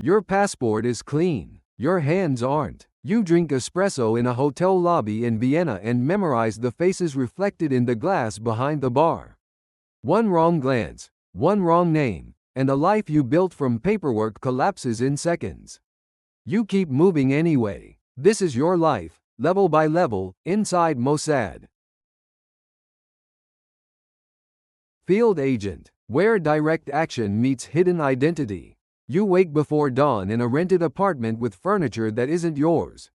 Your passport is clean. Your hands aren't. You drink espresso in a hotel lobby in Vienna and memorize the faces reflected in the glass behind the bar. One wrong glance, one wrong name, and a life you built from paperwork collapses in seconds. You keep moving anyway. This is your life, level by level, inside Mossad. Field agent, where direct action meets hidden identity. You wake before dawn in a rented apartment with furniture that isn't yours.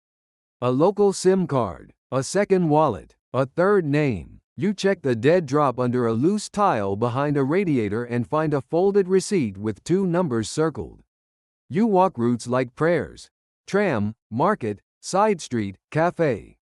A local SIM card, a second wallet, a third name. You check the dead drop under a loose tile behind a radiator and find a folded receipt with 2 numbers circled. You walk routes like prayers. Tram, market, side street, cafe.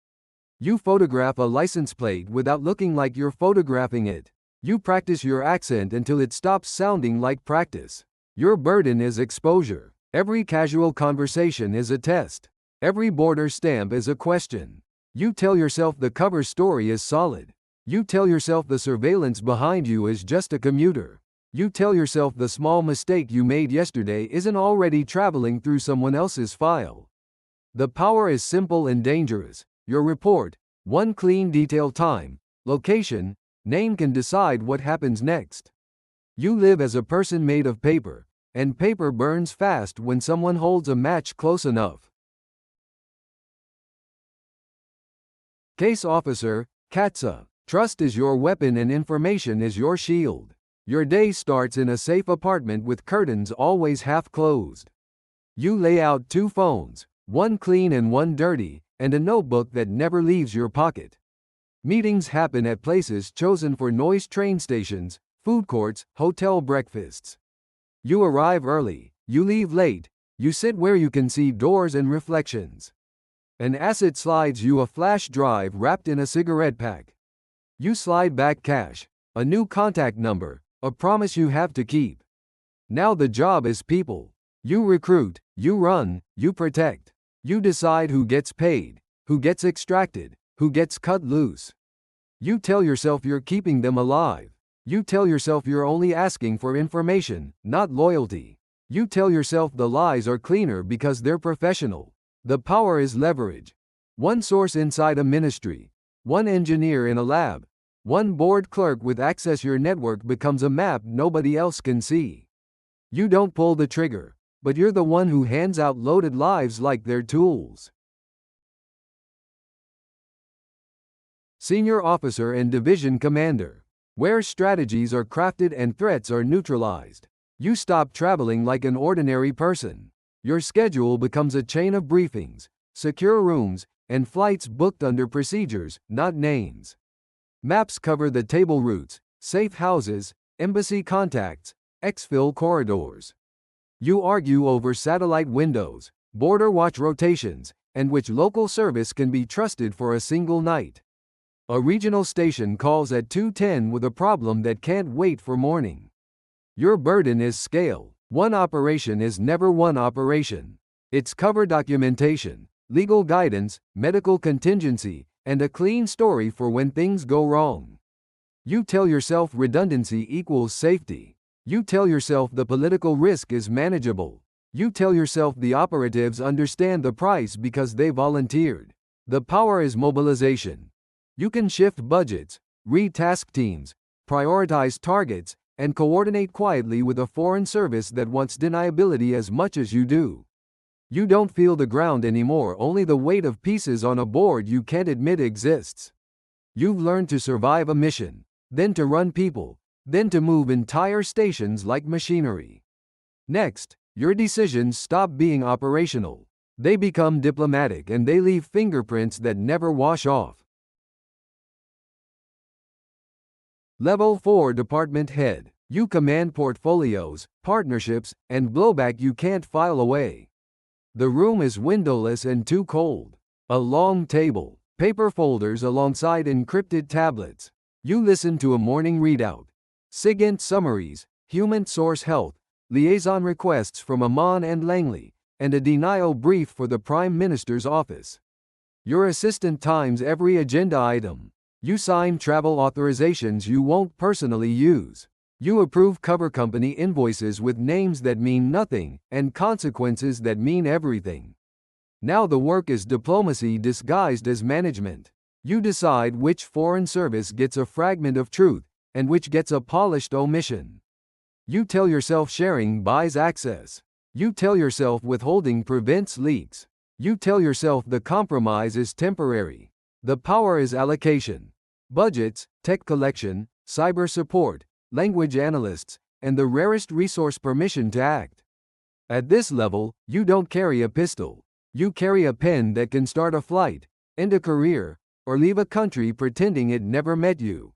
You photograph a license plate without looking like you're photographing it. You practice your accent until it stops sounding like practice. Your burden is exposure. Every casual conversation is a test. Every border stamp is a question. You tell yourself the cover story is solid. You tell yourself the surveillance behind you is just a commuter. You tell yourself the small mistake you made yesterday isn't already traveling through someone else's file. The power is simple and dangerous. Your report, one clean detail, time, location, name can decide what happens next. You live as a person made of paper, and paper burns fast when someone holds a match close enough. Case officer, CATSA. Trust is your weapon and information is your shield. Your day starts in a safe apartment with curtains always half closed. You lay out 2 phones, one clean and one dirty, and a notebook that never leaves your pocket. Meetings happen at places chosen for noise: train stations, food courts, hotel breakfasts. You arrive early, you leave late, you sit where you can see doors and reflections. An asset slides you a flash drive wrapped in a cigarette pack. You slide back cash, a new contact number, a promise you have to keep. Now the job is people. You recruit, you run, you protect. You decide who gets paid, who gets extracted, who gets cut loose. You tell yourself you're keeping them alive. You tell yourself you're only asking for information, not loyalty. You tell yourself the lies are cleaner because they're professional. The power is leverage. One source inside a ministry, one engineer in a lab, one board clerk with access. Your network becomes a map nobody else can see. You don't pull the trigger, but you're the one who hands out loaded lives like they're tools. Senior officer and division commander, where strategies are crafted and threats are neutralized. You stop traveling like an ordinary person. Your schedule becomes a chain of briefings, secure rooms, and flights booked under procedures, not names. Maps cover the table routes, safe houses, embassy contacts, exfil corridors. You argue over satellite windows, border watch rotations, and which local service can be trusted for a single night. A regional station calls at 2:10 with a problem that can't wait for morning. Your burden is scale. One operation is never one operation. It's cover documentation, legal guidance, medical contingency, and a clean story for when things go wrong. You tell yourself redundancy equals safety. You tell yourself the political risk is manageable. You tell yourself the operatives understand the price because they volunteered. The power is mobilization. You can shift budgets, read task teams, prioritize targets, and coordinate quietly with a foreign service that wants deniability as much as you do. You don't feel the ground anymore, only the weight of pieces on a board you can't admit exists. You've learned to survive a mission, then to run people, then to move entire stations like machinery. Next, your decisions stop being operational. They become diplomatic and they leave fingerprints that never wash off. Level 4 Department Head. You command portfolios, partnerships, and blowback you can't file away. The room is windowless and too cold. A long table, paper folders alongside encrypted tablets. You listen to a morning readout. SIGINT summaries, human source health, liaison requests from Amman and Langley, and a denial brief for the Prime Minister's office. Your assistant times every agenda item. You sign travel authorizations you won't personally use. You approve cover company invoices with names that mean nothing, and consequences that mean everything. Now the work is diplomacy disguised as management. You decide which foreign service gets a fragment of truth, and which gets a polished omission. You tell yourself sharing buys access. You tell yourself withholding prevents leaks. You tell yourself the compromise is temporary. The power is allocation. Budgets, tech collection, cyber support, language analysts, and the rarest resource permission to act. At this level, you don't carry a pistol. You carry a pen that can start a flight, end a career, or leave a country pretending it never met you.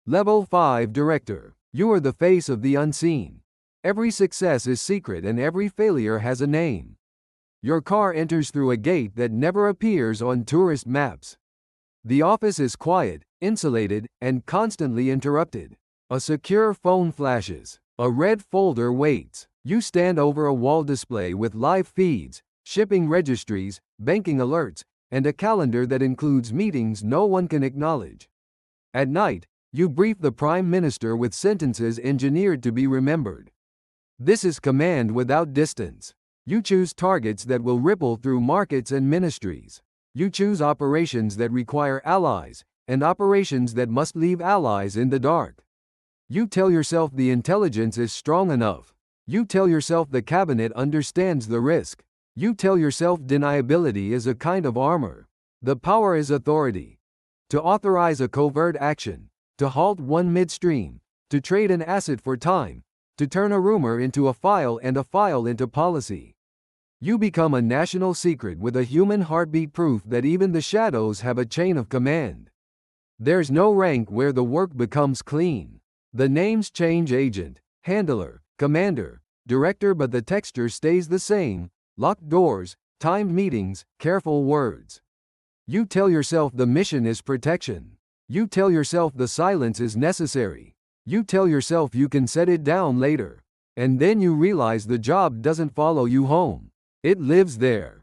Level 5 Director. You are the face of the unseen. Every success is secret and every failure has a name. Your car enters through a gate that never appears on tourist maps. The office is quiet, insulated, and constantly interrupted. A secure phone flashes. A red folder waits. You stand over a wall display with live feeds, shipping registries, banking alerts, and a calendar that includes meetings no one can acknowledge. At night, you brief the Prime Minister with sentences engineered to be remembered. This is command without distance. You choose targets that will ripple through markets and ministries. You choose operations that require allies, and operations that must leave allies in the dark. You tell yourself the intelligence is strong enough. You tell yourself the cabinet understands the risk. You tell yourself deniability is a kind of armor. The power is authority. To authorize a covert action, to halt one midstream, to trade an asset for time, to turn a rumor into a file and a file into policy. You become a national secret with a human heartbeat, proof that even the shadows have a chain of command. There's no rank where the work becomes clean. The names change: agent, handler, commander, director, but the texture stays the same: locked doors, timed meetings, careful words. You tell yourself the mission is protection. You tell yourself the silence is necessary. You tell yourself you can set it down later. And then you realize the job doesn't follow you home. It lives there.